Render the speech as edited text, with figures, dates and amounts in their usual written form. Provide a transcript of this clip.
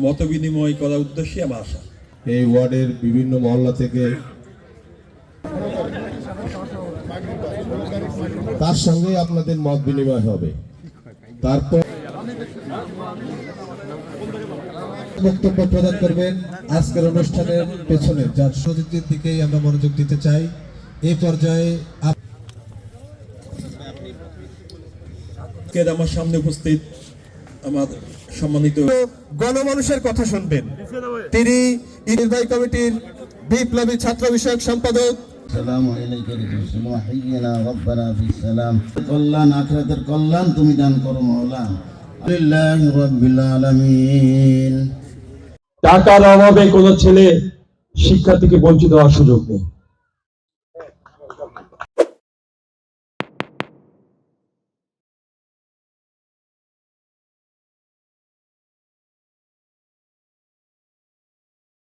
মত বিনিময় করার উদ্দেশ্যে আমার আসা। এই ওয়ার্ডের বিভিন্ন মহল্লা থেকে তার সঙ্গে আপনাদের মত বিনিময় হবে। তারপর বক্তব্য প্রদান করবেন আজকের অনুষ্ঠানের পেছনে যার সতীর্থের দিকেই আমরা মনোযোগ দিতে চাই। এই পর্যায়ে আমার সামনে উপস্থিত আমার সম্মানিত গণমানুষের কথা শুনবেন। তিনি নির্বাহী কমিটির বিপ্লবী ছাত্র বিষয়ক সম্পাদক। আসসালামু আলাইকুম ওয়া হাইয়িনা রাব্বানা ফিস সালাম। কল্যাণ আখিরাতের কল্যাণ তুমি দান করো মাওলা। আলহামদুলিল্লাহি রাব্বিল আলামিন। টাকার অভাবে কোনো ছেলে শিক্ষা থেকে বঞ্চিত হওয়ার সুযোগ নেই।